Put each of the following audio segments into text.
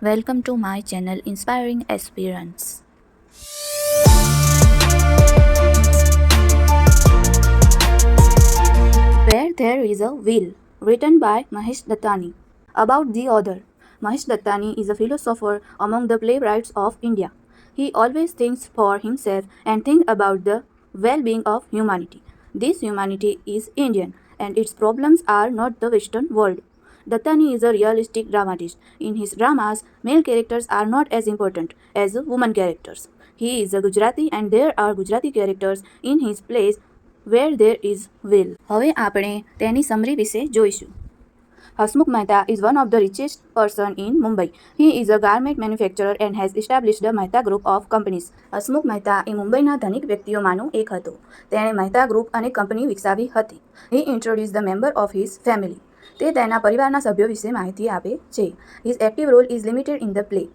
Welcome to my channel Inspiring Experience. Where There Is a Will, written by Mahesh Dattani. About the author. Mahesh Dattani is a philosopher among the playwrights of India. He always thinks for himself and thinks about the well-being of humanity. This humanity is Indian and its problems are not the Western world. Dattani is a realistic dramatist. In his dramas, male characters are not as important as women characters. He is a Gujarati and there are Gujarati characters in his plays where there is will. હવે આપણે તેની summary વિશે જોઈશું. Hasmukh Mehta is one of the richest person in Mumbai. He is a garment manufacturer and has established the Mehta Group of companies. Hasmukh Mehta એ મુંબઈના ધનિક વ્યક્તિઓમાંનું એક હતો. તેણે મહેતા ગ્રુપ અને કંપની વિકસાવી હતી. He introduced the member of his family. તે તેના પરિવારના સભ્યો વિશે માહિતી આપે છે. His active role is limited in the play.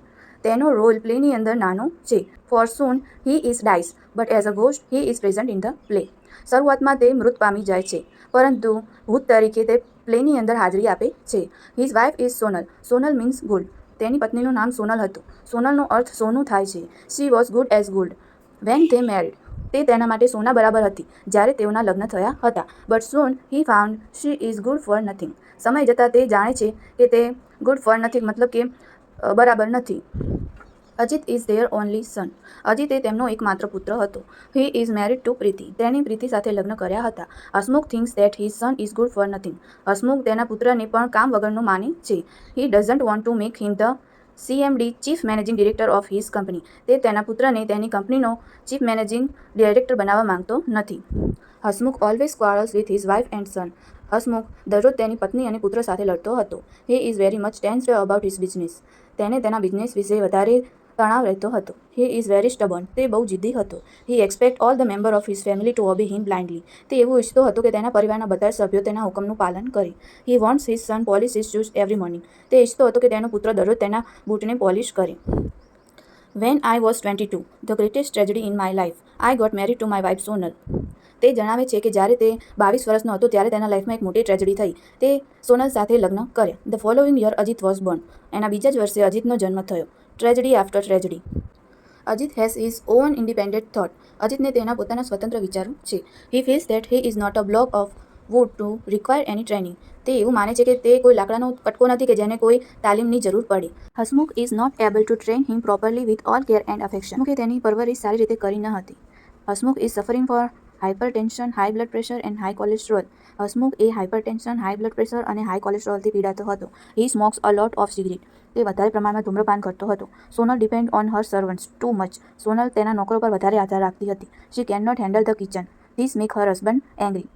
તેનો રોલ પ્લેની અંદર નાનો છે. For soon he is dies, but as a ghost he is present in the play. શરૂઆતમાં તે મૃત પામી જાય છે, પરંતુ ભૂત તરીકે તે પ્લેની અંદર હાજરી આપે છે. His wife is Sonal. Sonal means gold. તેની પત્નીનું નામ સોનલ હતું. સોનલનો અર્થ સોનું થાય છે. She was good as gold when they married. તે તેના માટે સોના બરાબર હતી જ્યારે તેઓના લગ્ન થયા હતા. But soon he found she is good for nothing. સમય જતાં તે જાણે છે કે તે ગુડ ફોર નથિંગ મતલબ કે બરાબર નથી. Ajit is their only son. Ajit એ તેમનો એકમાત્ર પુત્ર હતો. He is married to Priti. તેણે પ્રીતિ સાથે લગ્ન કર્યા હતા. Hasmukh thinks that his son is good for nothing. Hasmukh તેના પુત્રને પણ કામ વગરનું માને છે. He doesn't want to make him the CMD chief managing director of his company. તે તેના પુત્રને તેની કંપનીનો ચીફ મેનેજિંગ ડિરેક્ટર બનાવવા માંગતો નથી. Hasmukh always quarrels with his wife and son. Hasmukh દરરોજ તેની પત્ની અને પુત્ર સાથે લડતો હતો. He is very much tensed about his business. તેને તેના બિઝનેસ વિશે વધારે તણાવ રહેતો હતો. He is very stubborn. તે બહુ જિદ્દી હતો. He expect all the member of his family to obey him blindly. તે એવું ઈચ્છતો હતો કે તેના પરિવારના બધા સભ્યો તેના હુકમનું પાલન કરે. He wants his son polish his shoes every morning. તે ઈચ્છતો હતો કે તેનો પુત્ર દરરોજ તેના બૂટને પોલિશ કરે. When I was 22, the greatest tragedy in my life, I got married to my wife Sonal. તે જણાવે છે કે જ્યારે તે 22 વર્ષનો હતો ત્યારે તેના લાઈફમાં એક મોટી ટ્રેજડી થઈ. તે સોનલ સાથે લગ્ન કર્યા. The following year Ajit was born. એના બીજા જ વર્ષે અજીતનો જન્મ થયો. Tragedy after tragedy. Ajit has his own independent thought. અજીતને તેના પોતાના સ્વતંત્ર વિચારો છે. He feels that he is not a block of wood to require any training. તે એવું માને છે કે તે કોઈ લાકડાનો કટકો નથી કે જેને કોઈ તાલીમની જરૂર પડે. Hasmukh is not able to train him properly with all care and affection. હસમુખે તેની પરવરિશ સારી રીતે કરી ન હતી. Hasmukh is suffering for hypertension, high blood pressure and high cholesterol. Hasmukh એ હાઇપરટેન્શન, હાઈ બ્લડ પ્રેશર અને હાઈ કોલેસ્ટ્રોલથી પીડાતો હતો. He smokes a lot of cigarette. તે વધારે પ્રમાણમાં ધૂમ્રપાન કરતો હતો. Sonal depend on her servants too much. Sonal તેના નોકરો પર વધારે આધાર રાખતી હતી. She can not handle the kitchen. This make her husband angry.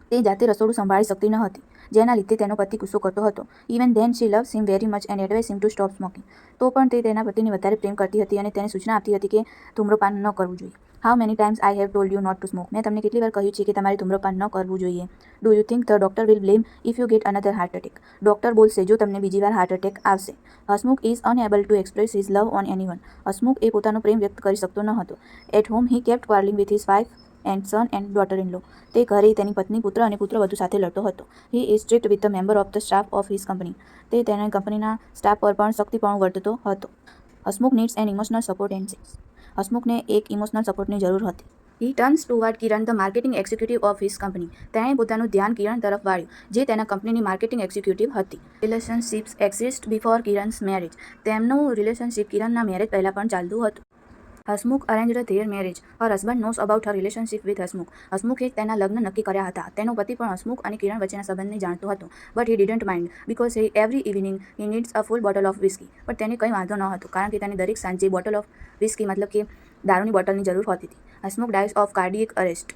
તે જાતે રસોડું સંભાળી શકતી ન હતી, જેના લીધે તેનો પતિ ગુસ્સો કરતો હતો. Even then she loves him very much and advice him to stop smoking. તો પણ તે તેના પતિને વધારે પ્રેમ કરતી હતી અને તેને સૂચના આપતી હતી કે ધૂમ્રપાન ન કરવું જોઈએ. How many times I have told you not to smoke. મેં તમને કેટલી વાર કહ્યું છે કે તમારે ધૂમ્રપાન ન કરવું જોઈએ. Do you think the doctor will blame if you get another heart attack. Doctor બોલશે જો તમને બીજી વાર હાર્ટ એટેક આવશે. Hasmukh is unable to express his love on anyone. Hasmukh એ પોતાનો પ્રેમ વ્યક્ત કરી શકતો ન હતો. At home he kept quarrelling with his wife and son and daughter in law. તે ઘરે તેની પત્ની, પુત્ર અને પુત્રવધુ સાથે લડતો હતો. He is strict with the member of the staff of his company. તે તેના કંપનીના સ્ટાફ પર પણ સખ્તીપણું વર્તતો હતો. Hasmukh needs an emotional support and sex. હસમુખને એક ઇમોશનલ સપોર્ટની જરૂર હતી. He turns toward Kiran, the marketing executive of his company. તેણે પોતાનું ધ્યાન કિરણ તરફ વાળ્યું, જે તેના કંપનીની માર્કેટિંગ એક્ઝિક્યુટિવ હતી. Relationships exist before Kiran's marriage. તેમનું રિલેશનશિપ કિરણના મેરેજ પહેલાં પણ ચાલતું હતું. Hasmukh arranged their marriage. Her husband knows about her relationship with Hasmukh. હસમુખે તેના લગ્ન નક્કી કર્યા હતા. તેનો પતિ પણ હસમુખ અને કિરણ વચ્ચેના સંબંધને જાણતો હતો. But he didn't mind because every evening he needs a full bottle of whisky. પણ તેને કંઈ વાંધો ન હતો કારણ કે તેને દરેક સાંજે બોટલ ઓફ વિસ્કી મતલબ કે દારૂની બોટલની જરૂર હોતી હતી. Hasmukh dies of cardiac arrest.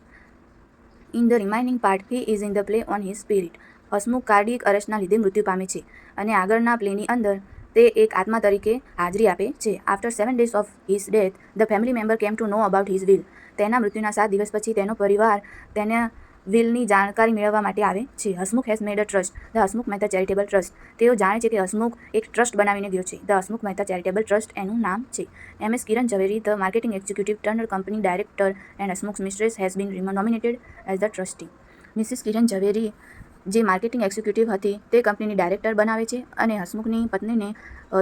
In the remaining part he is in the play on his spirit. Hasmukh cardiac અરેસ્ટના લીધે મૃત્યુ પામે છે અને આગળના પ્લેની અંદર તે એક આત્મા તરીકે હાજરી આપે છે. After 7 days of his death the family member came to know about his will. તેના મૃત્યુના 7 દિવસ પછી તેનો પરિવાર તેના વિલની જાણકારી મેળવવા માટે આવે છે. Hasmukh has made a trust, the Hasmukh Mehta charitable trust. તેઓ જાણે છે કે હસમુખ એક ટ્રસ્ટ બનાવીને ગયો છે. The Hasmukh Mehta charitable trust એનું નામ છે. Ms Kiran Zaveri, the marketing executive turner company director and Hasmukh's mistress has been nominated as the trustee. Mrs Kiran Zaveri જે માર્કેટિંગ એક્ઝિક્યુટિવ હતી તે કંપનીની ડાયરેક્ટર બનાવે છે અને હસમુખની પત્નીને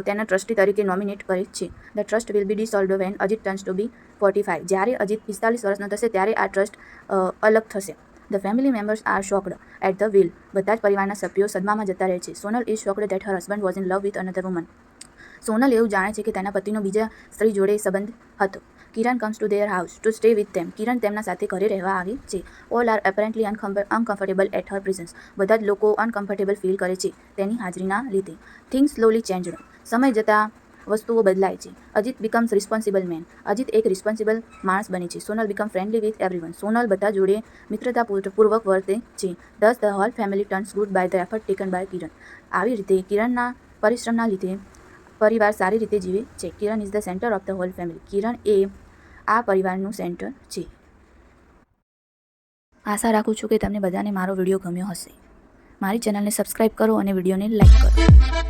તેના ટ્રસ્ટી તરીકે નોમિનેટ કરે છે. The trust will be dissolved when Ajit turns to be 45. જ્યારે અજીત 45 વર્ષનો થશે ત્યારે આ ટ્રસ્ટ અલગ થશે. The family members are shocked at the will. બધા જ પરિવારના સભ્યો સદમામાં જતા રહે છે. Sonal is shocked that her husband was in love with another woman. Sonal એવું જાણે છે કે તેના પતિનો બીજા સ્ત્રી જોડે સંબંધ હતો. Kiran comes to their house to stay with them. Kiran તેમના સાથે ઘરે રહેવા આવે છે. All are apparently uncomfortable at her presence. બધા જ લોકો અનકમ્ફર્ટેબલ ફીલ કરે છે તેની હાજરીના લીધે. Things slowly changed. સમય જતાં વસ્તુઓ બદલાય છે. Ajit becomes responsible man. Ajit એક રિસ્પોન્સિબલ માણસ બને છે. Sonal become friendly with everyone. Sonal બધા જોડે મિત્રતાપૂર્વક વર્તે છે. Thus the whole family turns good by the effort taken by Kiran. આવી રીતે કિરણના પરિશ્રમના લીધે પરિવાર સારી રીતે જીવે છે. Kiran is the centre of the whole family. Kiran એ આ પરિવારનું સેન્ટર છે. આશા રાખું છું કે તમને બધાને મારો વિડીયો ગમ્યો હશે. મારી ચેનલને સબસ્ક્રાઈબ કરો અને વિડીયોને લાઈક કરો.